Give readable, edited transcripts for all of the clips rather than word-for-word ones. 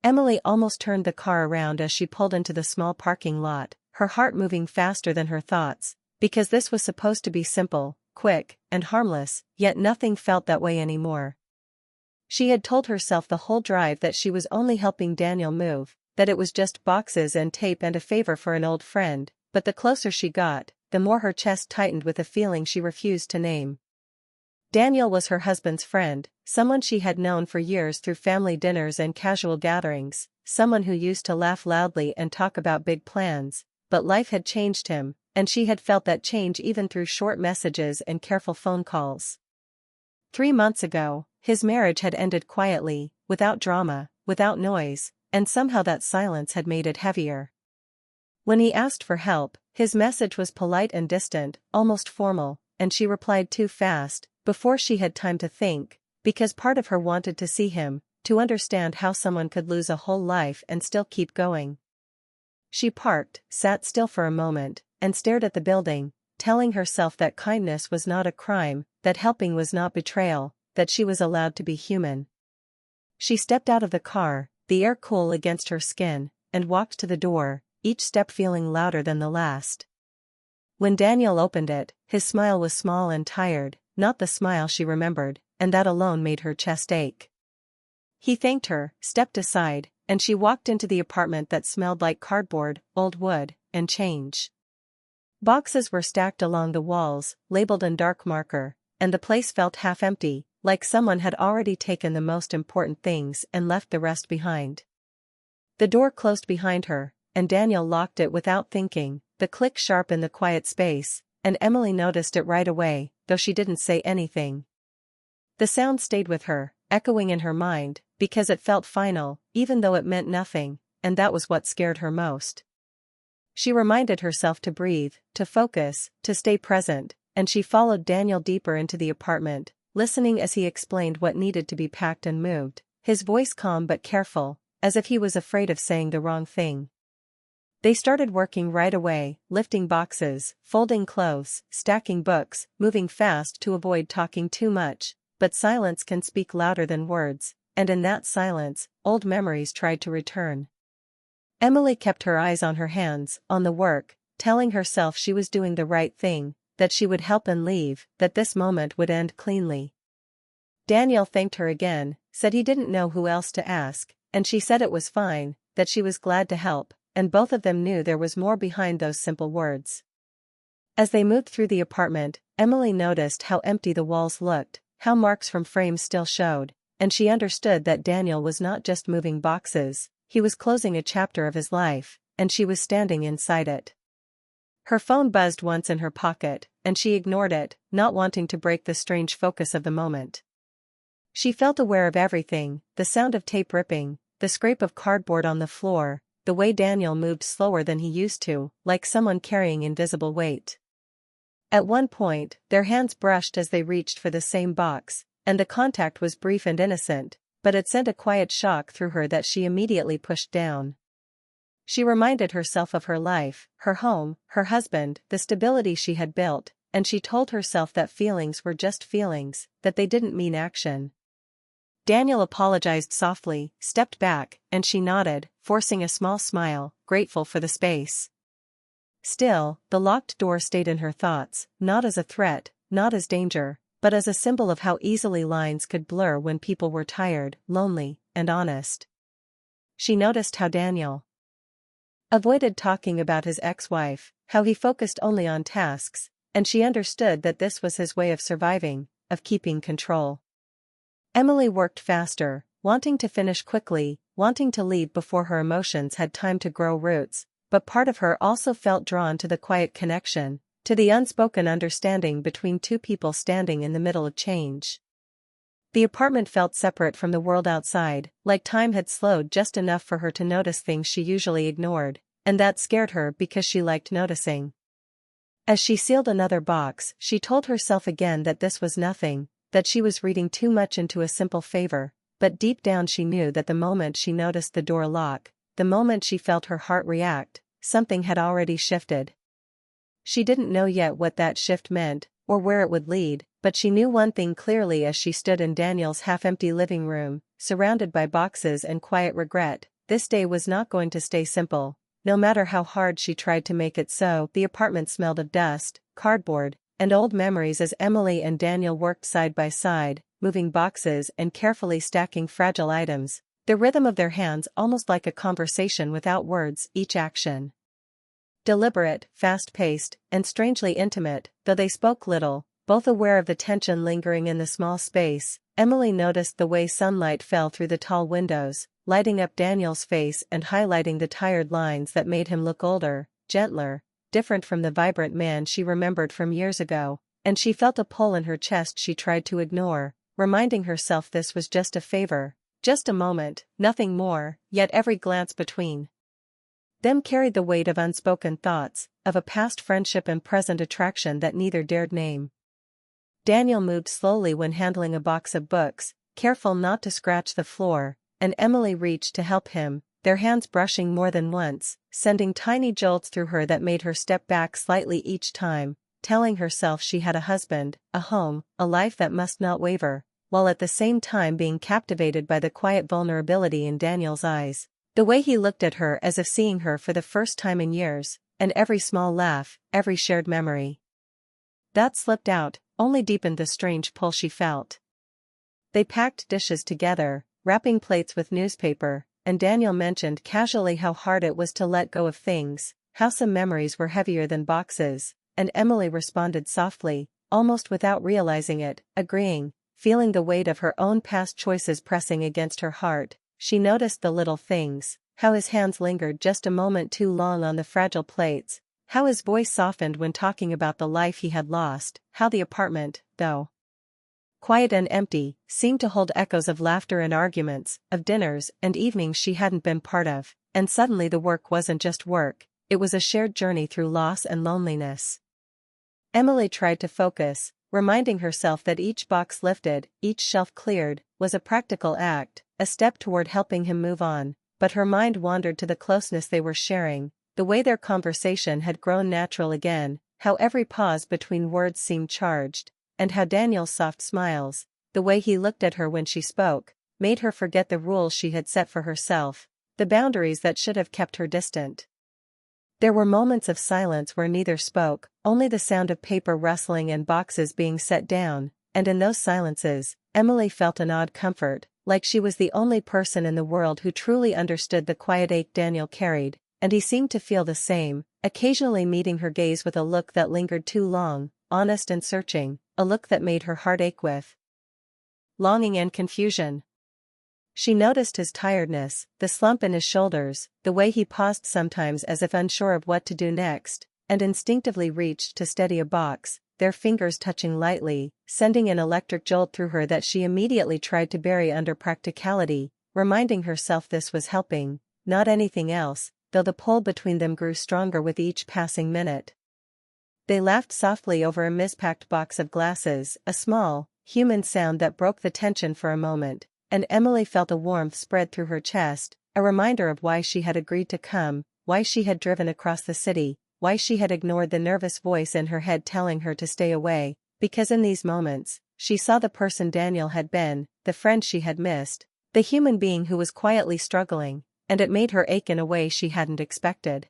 Emily almost turned the car around as she pulled into the small parking lot, her heart moving faster than her thoughts, because this was supposed to be simple, quick, and harmless, yet nothing felt that way anymore. She had told herself the whole drive that she was only helping Daniel move, that it was just boxes and tape and a favor for an old friend, but the closer she got, the more her chest tightened with a feeling she refused to name. Daniel was her husband's friend, someone she had known for years through family dinners and casual gatherings, someone who used to laugh loudly and talk about big plans, but life had changed him, and she had felt that change even through short messages and careful phone calls. 3 months ago, his marriage had ended quietly, without drama, without noise, and somehow that silence had made it heavier. When he asked for help, his message was polite and distant, almost formal, and she replied too fast, before she had time to think, because part of her wanted to see him, to understand how someone could lose a whole life and still keep going. She parked, sat still for a moment, and stared at the building, telling herself that kindness was not a crime, that helping was not betrayal, that she was allowed to be human. She stepped out of the car, the air cool against her skin, and walked to the door, each step feeling louder than the last. When Daniel opened it, his smile was small and tired, not the smile she remembered, and that alone made her chest ache. He thanked her, stepped aside, and she walked into the apartment that smelled like cardboard, old wood, and change. Boxes were stacked along the walls, labeled in dark marker, and the place felt half empty, like someone had already taken the most important things and left the rest behind. The door closed behind her, and Daniel locked it without thinking, the click sharp in the quiet space, and Emily noticed it right away, though she didn't say anything. The sound stayed with her, echoing in her mind, because it felt final, even though it meant nothing, and that was what scared her most. She reminded herself to breathe, to focus, to stay present, and she followed Daniel deeper into the apartment, listening as he explained what needed to be packed and moved, his voice calm but careful, as if he was afraid of saying the wrong thing. They started working right away, lifting boxes, folding clothes, stacking books, moving fast to avoid talking too much, but silence can speak louder than words, and in that silence, old memories tried to return. Emily kept her eyes on her hands, on the work, telling herself she was doing the right thing, that she would help and leave, that this moment would end cleanly. Daniel thanked her again, said he didn't know who else to ask, and she said it was fine, that she was glad to help, and both of them knew there was more behind those simple words. As they moved through the apartment, Emily noticed how empty the walls looked, how marks from frames still showed, and she understood that Daniel was not just moving boxes, he was closing a chapter of his life, and she was standing inside it. Her phone buzzed once in her pocket, and she ignored it, not wanting to break the strange focus of the moment. She felt aware of everything, the sound of tape ripping, the scrape of cardboard on the floor, the way Daniel moved slower than he used to, like someone carrying invisible weight. At one point, their hands brushed as they reached for the same box, and the contact was brief and innocent, but it sent a quiet shock through her that she immediately pushed down. She reminded herself of her life, her home, her husband, the stability she had built, and she told herself that feelings were just feelings, that they didn't mean action. Daniel apologized softly, stepped back, and she nodded, forcing a small smile, grateful for the space. Still, the locked door stayed in her thoughts, not as a threat, not as danger, but as a symbol of how easily lines could blur when people were tired, lonely, and honest. She noticed how Daniel avoided talking about his ex-wife, how he focused only on tasks, and she understood that this was his way of surviving, of keeping control. Emily worked faster, wanting to finish quickly, wanting to leave before her emotions had time to grow roots, but part of her also felt drawn to the quiet connection, to the unspoken understanding between two people standing in the middle of change. The apartment felt separate from the world outside, like time had slowed just enough for her to notice things she usually ignored, and that scared her because she liked noticing. As she sealed another box, she told herself again that this was nothing, that she was reading too much into a simple favor, but deep down she knew that the moment she noticed the door lock, the moment she felt her heart react, something had already shifted. She didn't know yet what that shift meant, or where it would lead, but she knew one thing clearly as she stood in Daniel's half-empty living room, surrounded by boxes and quiet regret, this day was not going to stay simple. No matter how hard she tried to make it so, the apartment smelled of dust, cardboard, and old memories as Emily and Daniel worked side by side, moving boxes and carefully stacking fragile items, the rhythm of their hands almost like a conversation without words, each action deliberate, fast-paced, and strangely intimate, though they spoke little, both aware of the tension lingering in the small space. Emily noticed the way sunlight fell through the tall windows, lighting up Daniel's face and highlighting the tired lines that made him look older, gentler, different from the vibrant man she remembered from years ago, and she felt a pull in her chest she tried to ignore, reminding herself this was just a favor, just a moment, nothing more, yet every glance between them carried the weight of unspoken thoughts, of a past friendship and present attraction that neither dared name. Daniel moved slowly when handling a box of books, careful not to scratch the floor, and Emily reached to help him, their hands brushing more than once, sending tiny jolts through her that made her step back slightly each time, telling herself she had a husband, a home, a life that must not waver, while at the same time being captivated by the quiet vulnerability in Daniel's eyes. The way he looked at her as if seeing her for the first time in years, and every small laugh, every shared memory that slipped out, only deepened the strange pull she felt. They packed dishes together, wrapping plates with newspaper, and Daniel mentioned casually how hard it was to let go of things, how some memories were heavier than boxes, and Emily responded softly, almost without realizing it, agreeing, feeling the weight of her own past choices pressing against her heart. She noticed the little things, how his hands lingered just a moment too long on the fragile plates, how his voice softened when talking about the life he had lost, how the apartment, though quiet and empty, seemed to hold echoes of laughter and arguments, of dinners and evenings she hadn't been part of, and suddenly the work wasn't just work, it was a shared journey through loss and loneliness. Emily tried to focus, reminding herself that each box lifted, each shelf cleared, was a practical act, a step toward helping him move on, but her mind wandered to the closeness they were sharing, the way their conversation had grown natural again, how every pause between words seemed charged, and how Daniel's soft smiles, the way he looked at her when she spoke, made her forget the rules she had set for herself, the boundaries that should have kept her distant. There were moments of silence where neither spoke, only the sound of paper rustling and boxes being set down, and in those silences, Emily felt an odd comfort, like she was the only person in the world who truly understood the quiet ache Daniel carried, and he seemed to feel the same, occasionally meeting her gaze with a look that lingered too long, honest and searching, a look that made her heart ache with longing and confusion. She noticed his tiredness, the slump in his shoulders, the way he paused sometimes as if unsure of what to do next, and instinctively reached to steady a box, their fingers touching lightly, sending an electric jolt through her that she immediately tried to bury under practicality, reminding herself this was helping, not anything else, though the pull between them grew stronger with each passing minute. They laughed softly over a mispacked box of glasses, a small, human sound that broke the tension for a moment, and Emily felt a warmth spread through her chest, a reminder of why she had agreed to come, why she had driven across the city, why she had ignored the nervous voice in her head telling her to stay away, because in these moments, she saw the person Daniel had been, the friend she had missed, the human being who was quietly struggling, and it made her ache in a way she hadn't expected.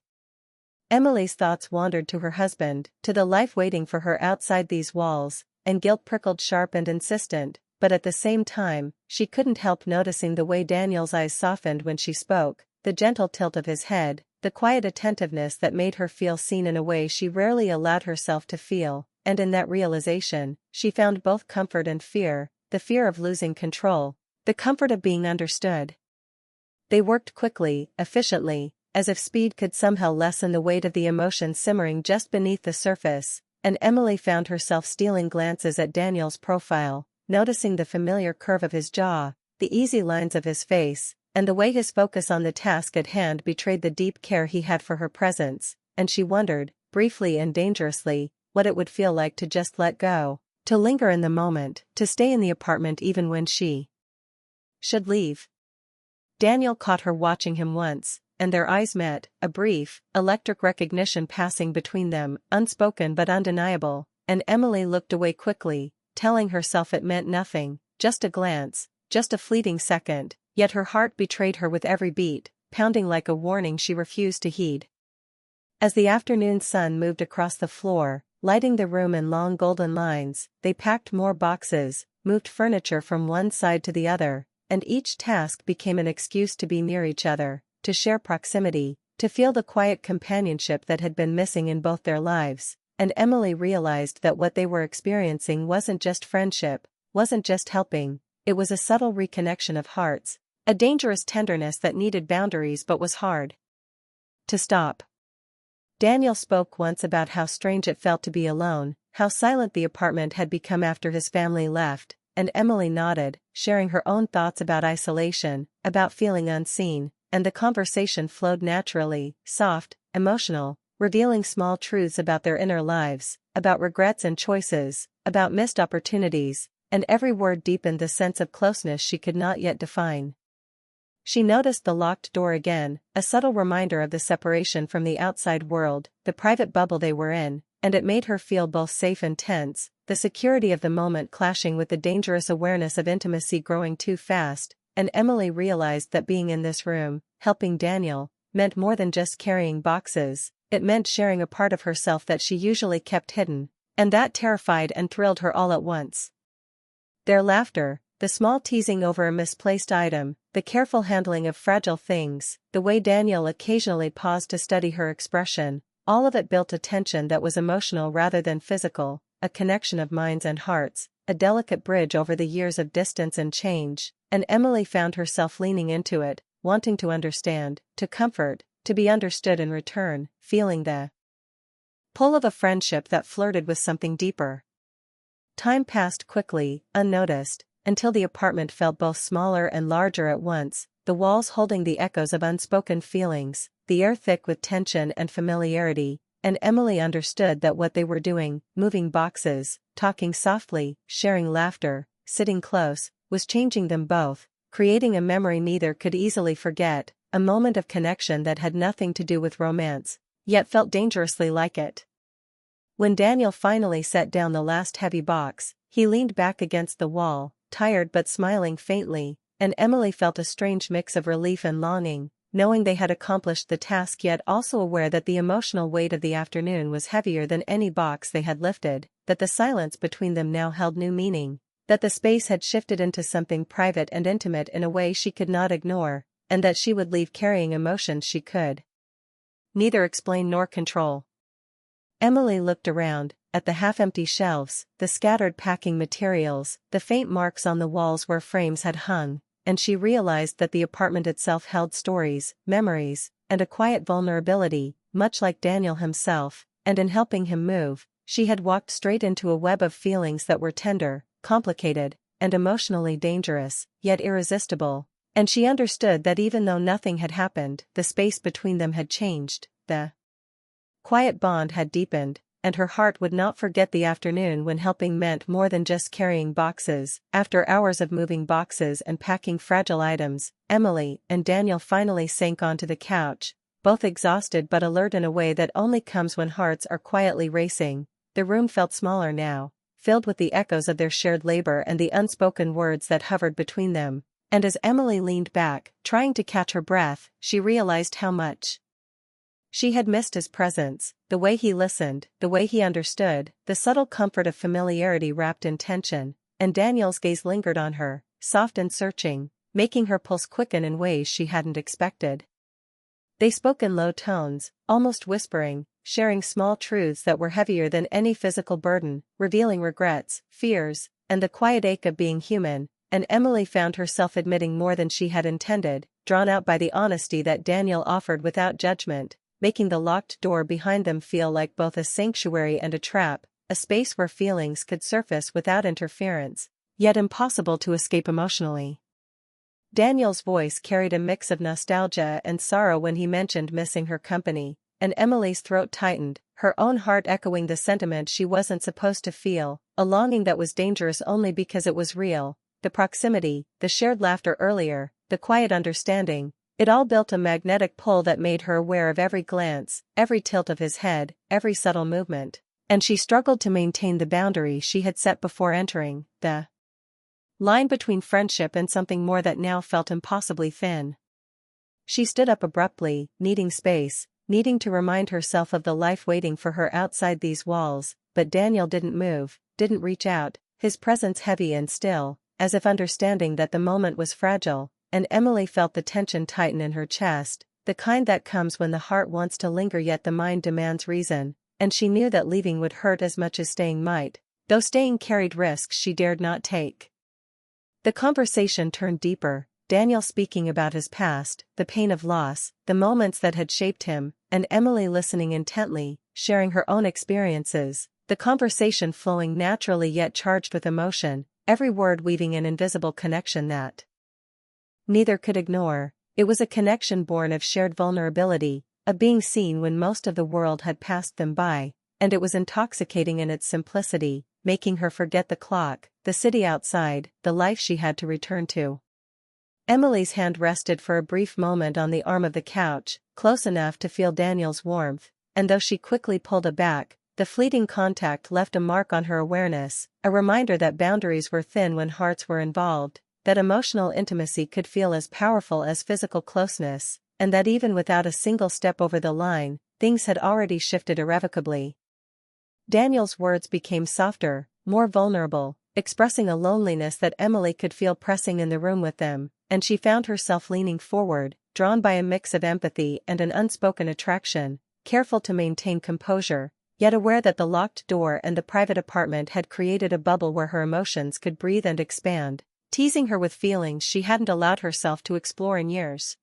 Emily's thoughts wandered to her husband, to the life waiting for her outside these walls, and guilt prickled sharp and insistent, but at the same time, she couldn't help noticing the way Daniel's eyes softened when she spoke, the gentle tilt of his head, the quiet attentiveness that made her feel seen in a way she rarely allowed herself to feel, and in that realization, she found both comfort and fear, the fear of losing control, the comfort of being understood. They worked quickly, efficiently, as if speed could somehow lessen the weight of the emotion simmering just beneath the surface, and Emily found herself stealing glances at Daniel's profile, noticing the familiar curve of his jaw, the easy lines of his face, and the way his focus on the task at hand betrayed the deep care he had for her presence, and she wondered, briefly and dangerously, what it would feel like to just let go, to linger in the moment, to stay in the apartment even when she should leave. Daniel caught her watching him once, and their eyes met, a brief, electric recognition passing between them, unspoken but undeniable, and Emily looked away quickly, telling herself it meant nothing, just a glance, just a fleeting second, yet her heart betrayed her with every beat, pounding like a warning she refused to heed. As the afternoon sun moved across the floor, lighting the room in long golden lines, they packed more boxes, moved furniture from one side to the other, and each task became an excuse to be near each other, to share proximity, to feel the quiet companionship that had been missing in both their lives. And Emily realized that what they were experiencing wasn't just friendship, wasn't just helping, it was a subtle reconnection of hearts, a dangerous tenderness that needed boundaries but was hard to stop. Daniel spoke once about how strange it felt to be alone, how silent the apartment had become after his family left, and Emily nodded, sharing her own thoughts about isolation, about feeling unseen, and the conversation flowed naturally, soft, emotional, revealing small truths about their inner lives, about regrets and choices, about missed opportunities, and every word deepened the sense of closeness she could not yet define. She noticed the locked door again, a subtle reminder of the separation from the outside world, the private bubble they were in, and it made her feel both safe and tense, the security of the moment clashing with the dangerous awareness of intimacy growing too fast, and Emily realized that being in this room, helping Daniel, meant more than just carrying boxes. It meant sharing a part of herself that she usually kept hidden, and that terrified and thrilled her all at once. Their laughter, the small teasing over a misplaced item, the careful handling of fragile things, the way Daniel occasionally paused to study her expression, all of it built a tension that was emotional rather than physical, a connection of minds and hearts, a delicate bridge over the years of distance and change, and Emily found herself leaning into it, wanting to understand, to comfort, to be understood in return, feeling the pull of a friendship that flirted with something deeper. Time passed quickly, unnoticed, until the apartment felt both smaller and larger at once, the walls holding the echoes of unspoken feelings, the air thick with tension and familiarity, and Emily understood that what they were doing, moving boxes, talking softly, sharing laughter, sitting close, was changing them both, creating a memory neither could easily forget, a moment of connection that had nothing to do with romance, yet felt dangerously like it. When Daniel finally set down the last heavy box, he leaned back against the wall, tired but smiling faintly, and Emily felt a strange mix of relief and longing, knowing they had accomplished the task yet also aware that the emotional weight of the afternoon was heavier than any box they had lifted, that the silence between them now held new meaning, that the space had shifted into something private and intimate in a way she could not ignore, and that she would leave carrying emotions she could neither explain nor control. Emily looked around, at the half-empty shelves, the scattered packing materials, the faint marks on the walls where frames had hung, and she realized that the apartment itself held stories, memories, and a quiet vulnerability, much like Daniel himself, and in helping him move, she had walked straight into a web of feelings that were tender, complicated, and emotionally dangerous, yet irresistible. And she understood that even though nothing had happened, the space between them had changed, the quiet bond had deepened, and her heart would not forget the afternoon when helping meant more than just carrying boxes. After hours of moving boxes and packing fragile items, Emily and Daniel finally sank onto the couch, both exhausted but alert in a way that only comes when hearts are quietly racing. The room felt smaller now, filled with the echoes of their shared labor and the unspoken words that hovered between them. And as Emily leaned back, trying to catch her breath, she realized how much she had missed his presence, the way he listened, the way he understood, the subtle comfort of familiarity wrapped in tension, and Daniel's gaze lingered on her, soft and searching, making her pulse quicken in ways she hadn't expected. They spoke in low tones, almost whispering, sharing small truths that were heavier than any physical burden, revealing regrets, fears, and the quiet ache of being human. And Emily found herself admitting more than she had intended, drawn out by the honesty that Daniel offered without judgment, making the locked door behind them feel like both a sanctuary and a trap, a space where feelings could surface without interference, yet impossible to escape emotionally. Daniel's voice carried a mix of nostalgia and sorrow when he mentioned missing her company, and Emily's throat tightened, her own heart echoing the sentiment she wasn't supposed to feel, a longing that was dangerous only because it was real. The proximity, the shared laughter earlier, the quiet understanding, it all built a magnetic pull that made her aware of every glance, every tilt of his head, every subtle movement, and she struggled to maintain the boundary she had set before entering, the line between friendship and something more that now felt impossibly thin. She stood up abruptly, needing space, needing to remind herself of the life waiting for her outside these walls, but Daniel didn't move, didn't reach out, his presence heavy and still, as if understanding that the moment was fragile, and Emily felt the tension tighten in her chest, the kind that comes when the heart wants to linger yet the mind demands reason, and she knew that leaving would hurt as much as staying might, though staying carried risks she dared not take. The conversation turned deeper, Daniel speaking about his past, the pain of loss, the moments that had shaped him, and Emily listening intently, sharing her own experiences, the conversation flowing naturally yet charged with emotion, every word weaving an invisible connection that neither could ignore. It was a connection born of shared vulnerability, of being seen when most of the world had passed them by, and it was intoxicating in its simplicity, making her forget the clock, the city outside, the life she had to return to. Emily's hand rested for a brief moment on the arm of the couch, close enough to feel Daniel's warmth, and though she quickly pulled it back, the fleeting contact left a mark on her awareness, a reminder that boundaries were thin when hearts were involved, that emotional intimacy could feel as powerful as physical closeness, and that even without a single step over the line, things had already shifted irrevocably. Daniel's words became softer, more vulnerable, expressing a loneliness that Emily could feel pressing in the room with them, and she found herself leaning forward, drawn by a mix of empathy and an unspoken attraction, careful to maintain composure, yet aware that the locked door and the private apartment had created a bubble where her emotions could breathe and expand, teasing her with feelings she hadn't allowed herself to explore in years.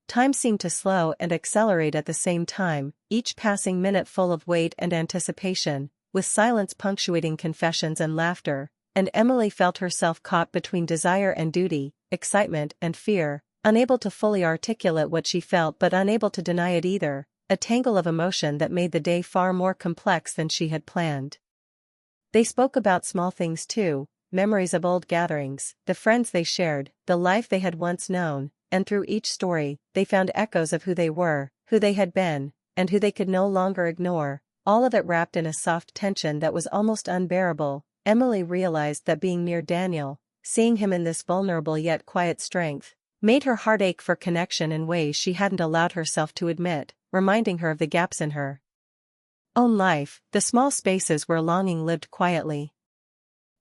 Time seemed to slow and accelerate at the same time, each passing minute full of weight and anticipation, with silence punctuating confessions and laughter, and Emily felt herself caught between desire and duty, excitement and fear, unable to fully articulate what she felt but unable to deny it either, a tangle of emotion that made the day far more complex than she had planned. They spoke about small things too, memories of old gatherings, the friends they shared, the life they had once known, and through each story, they found echoes of who they were, who they had been, and who they could no longer ignore, all of it wrapped in a soft tension that was almost unbearable. Emily realized that being near Daniel, seeing him in this vulnerable yet quiet strength, made her heart ache for connection in ways she hadn't allowed herself to admit, reminding her of the gaps in her own life, the small spaces where longing lived quietly.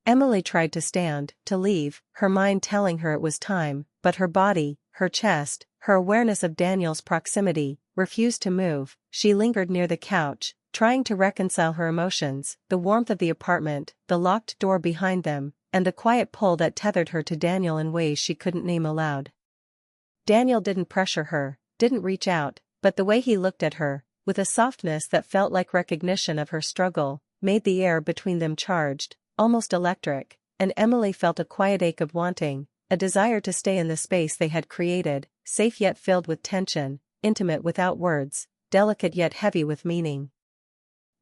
Emily tried to stand, to leave, her mind telling her it was time, but her body, her chest, her awareness of Daniel's proximity, refused to move. She lingered near the couch, trying to reconcile her emotions, the warmth of the apartment, the locked door behind them, and the quiet pull that tethered her to Daniel in ways she couldn't name aloud. Daniel didn't pressure her, didn't reach out, but the way he looked at her, with a softness that felt like recognition of her struggle, made the air between them charged, almost electric, and Emily felt a quiet ache of wanting, a desire to stay in the space they had created, safe yet filled with tension, intimate without words, delicate yet heavy with meaning.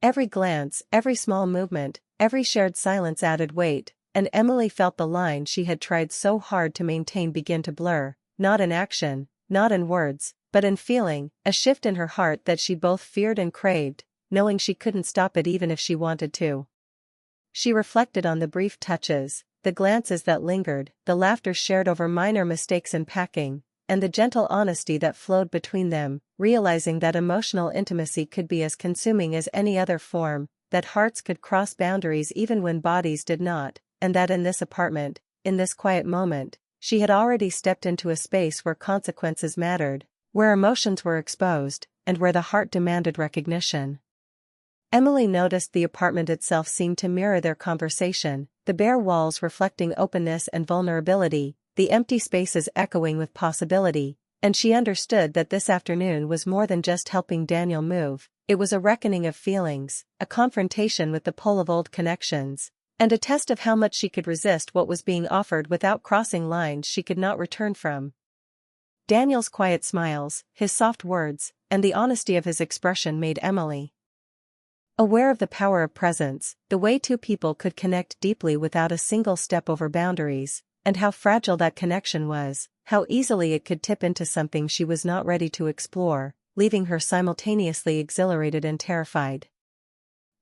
Every glance, every small movement, every shared silence added weight, and Emily felt the line she had tried so hard to maintain begin to blur, not in action, not in words, but in feeling, a shift in her heart that she both feared and craved, knowing she couldn't stop it even if she wanted to. She reflected on the brief touches, the glances that lingered, the laughter shared over minor mistakes in packing, and the gentle honesty that flowed between them, realizing that emotional intimacy could be as consuming as any other form, that hearts could cross boundaries even when bodies did not, and that in this apartment, in this quiet moment, she had already stepped into a space where consequences mattered, where emotions were exposed, and where the heart demanded recognition. Emily noticed the apartment itself seemed to mirror their conversation, the bare walls reflecting openness and vulnerability, the empty spaces echoing with possibility, and she understood that this afternoon was more than just helping Daniel move, it was a reckoning of feelings, a confrontation with the pull of old connections, and a test of how much she could resist what was being offered without crossing lines she could not return from. Daniel's quiet smiles, his soft words, and the honesty of his expression made Emily aware of the power of presence, the way two people could connect deeply without a single step over boundaries, and how fragile that connection was, how easily it could tip into something she was not ready to explore, leaving her simultaneously exhilarated and terrified.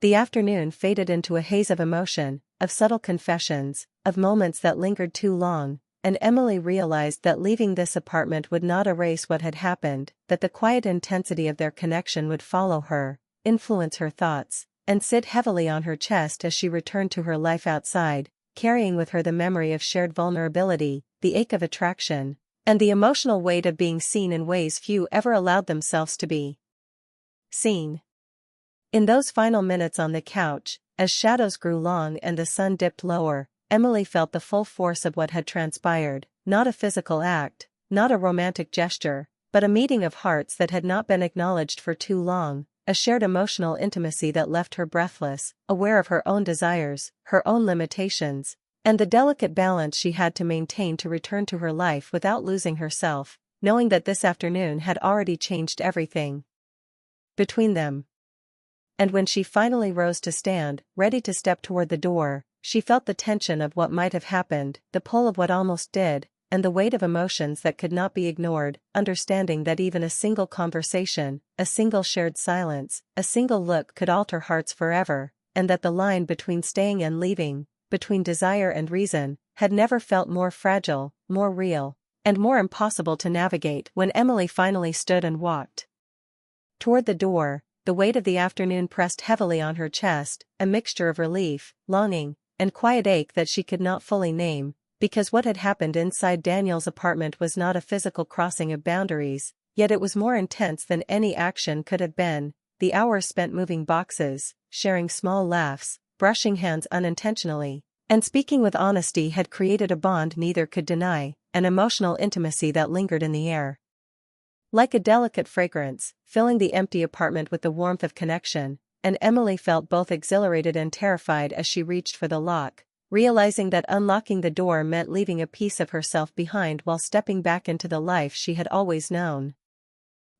The afternoon faded into a haze of emotion, of subtle confessions, of moments that lingered too long, and Emily realized that leaving this apartment would not erase what had happened, that the quiet intensity of their connection would follow her, influence her thoughts, and sit heavily on her chest as she returned to her life outside, carrying with her the memory of shared vulnerability, the ache of attraction, and the emotional weight of being seen in ways few ever allowed themselves to be seen. In those final minutes on the couch, as shadows grew long and the sun dipped lower, Emily felt the full force of what had transpired, not a physical act, not a romantic gesture, but a meeting of hearts that had not been acknowledged for too long, a shared emotional intimacy that left her breathless, aware of her own desires, her own limitations, and the delicate balance she had to maintain to return to her life without losing herself, knowing that this afternoon had already changed everything between them. And when she finally rose to stand, ready to step toward the door, she felt the tension of what might have happened, the pull of what almost did, and the weight of emotions that could not be ignored, understanding that even a single conversation, a single shared silence, a single look could alter hearts forever, and that the line between staying and leaving, between desire and reason, had never felt more fragile, more real, and more impossible to navigate. When Emily finally stood and walked toward the door, the weight of the afternoon pressed heavily on her chest, a mixture of relief, longing, and quiet ache that she could not fully name, because what had happened inside Daniel's apartment was not a physical crossing of boundaries, yet it was more intense than any action could have been. The hours spent moving boxes, sharing small laughs, brushing hands unintentionally, and speaking with honesty had created a bond neither could deny, an emotional intimacy that lingered in the air like a delicate fragrance, filling the empty apartment with the warmth of connection, and Emily felt both exhilarated and terrified as she reached for the lock, realizing that unlocking the door meant leaving a piece of herself behind while stepping back into the life she had always known.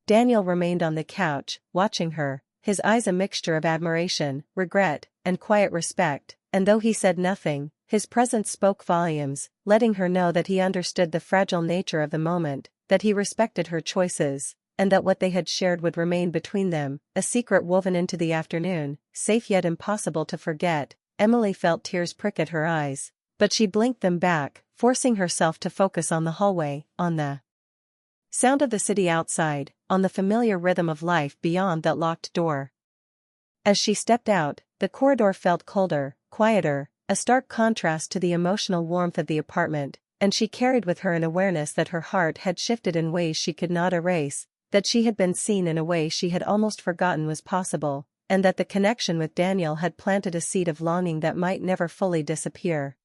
Daniel remained on the couch, watching her, his eyes a mixture of admiration, regret, and quiet respect, and though he said nothing, his presence spoke volumes, letting her know that he understood the fragile nature of the moment, that he respected her choices, and that what they had shared would remain between them, a secret woven into the afternoon, safe yet impossible to forget. Emily felt tears prick at her eyes, but she blinked them back, forcing herself to focus on the hallway, on the sound of the city outside, on the familiar rhythm of life beyond that locked door. As she stepped out, the corridor felt colder, quieter, a stark contrast to the emotional warmth of the apartment, and she carried with her an awareness that her heart had shifted in ways she could not erase, that she had been seen in a way she had almost forgotten was possible, and that the connection with Daniel had planted a seed of longing that might never fully disappear.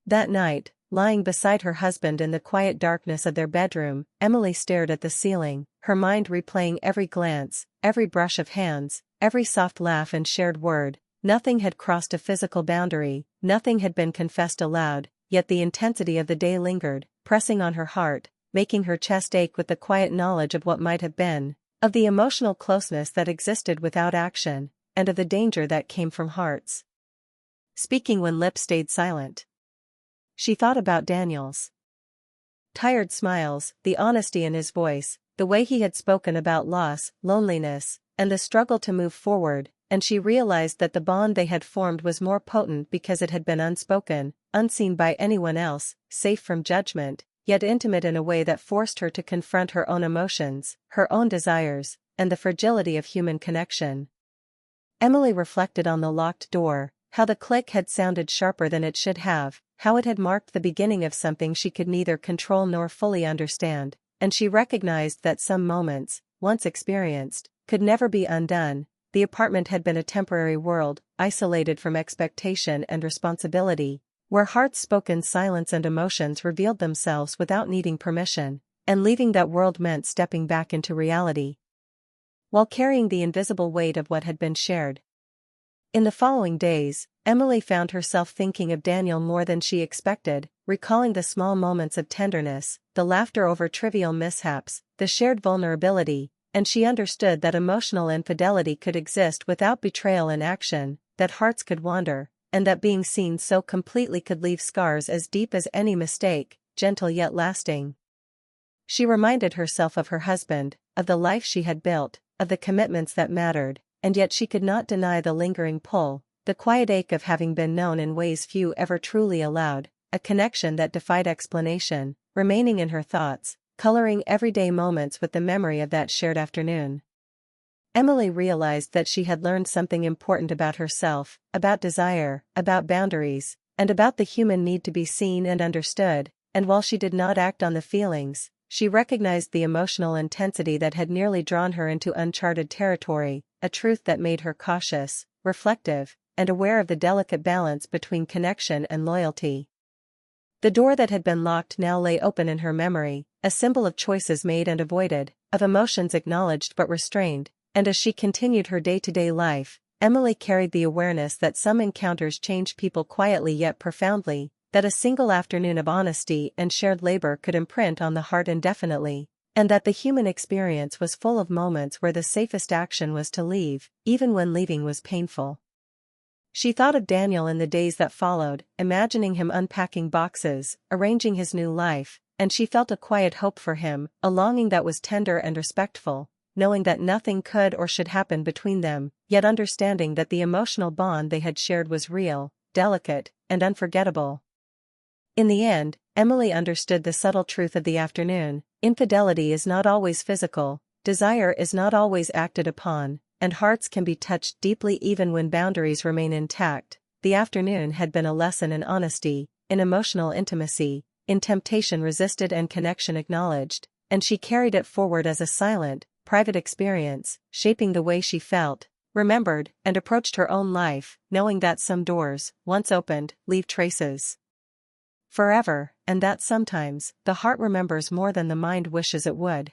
That night, lying beside her husband in the quiet darkness of their bedroom, Emily stared at the ceiling, her mind replaying every glance, every brush of hands, every soft laugh and shared word. Nothing had crossed a physical boundary, nothing had been confessed aloud, yet the intensity of the day lingered, pressing on her heart, making her chest ache with the quiet knowledge of what might have been, of the emotional closeness that existed without action, and of the danger that came from hearts speaking when lips stayed silent. She thought about Daniel's tired smiles, the honesty in his voice, the way he had spoken about loss, loneliness, and the struggle to move forward, and she realized that the bond they had formed was more potent because it had been unspoken, unseen by anyone else, safe from judgment, yet intimate in a way that forced her to confront her own emotions, her own desires, and the fragility of human connection. Emily reflected on the locked door, how the click had sounded sharper than it should have, how it had marked the beginning of something she could neither control nor fully understand, and she recognized that some moments, once experienced, could never be undone. The apartment had been a temporary world, isolated from expectation and responsibility, where hearts spoke in silence and emotions revealed themselves without needing permission, and leaving that world meant stepping back into reality, while carrying the invisible weight of what had been shared. In the following days, Emily found herself thinking of Daniel more than she expected, recalling the small moments of tenderness, the laughter over trivial mishaps, the shared vulnerability, and she understood that emotional infidelity could exist without betrayal in action, that hearts could wander, and that being seen so completely could leave scars as deep as any mistake, gentle yet lasting. She reminded herself of her husband, of the life she had built, of the commitments that mattered, and yet she could not deny the lingering pull, the quiet ache of having been known in ways few ever truly allowed, a connection that defied explanation, remaining in her thoughts, coloring everyday moments with the memory of that shared afternoon. Emily realized that she had learned something important about herself, about desire, about boundaries, and about the human need to be seen and understood, and while she did not act on the feelings, she recognized the emotional intensity that had nearly drawn her into uncharted territory, a truth that made her cautious, reflective, and aware of the delicate balance between connection and loyalty. The door that had been locked now lay open in her memory, a symbol of choices made and avoided, of emotions acknowledged but restrained, and as she continued her day-to-day life, Emily carried the awareness that some encounters change people quietly yet profoundly, that a single afternoon of honesty and shared labor could imprint on the heart indefinitely, and that the human experience was full of moments where the safest action was to leave, even when leaving was painful. She thought of Daniel in the days that followed, imagining him unpacking boxes, arranging his new life, and she felt a quiet hope for him, a longing that was tender and respectful, knowing that nothing could or should happen between them, yet understanding that the emotional bond they had shared was real, delicate, and unforgettable. In the end, Emily understood the subtle truth of the afternoon: infidelity is not always physical, desire is not always acted upon, and hearts can be touched deeply even when boundaries remain intact. The afternoon had been a lesson in honesty, in emotional intimacy, in temptation resisted and connection acknowledged, and she carried it forward as a silent, private experience, shaping the way she felt, remembered, and approached her own life, knowing that some doors, once opened, leave traces forever, and that sometimes, the heart remembers more than the mind wishes it would.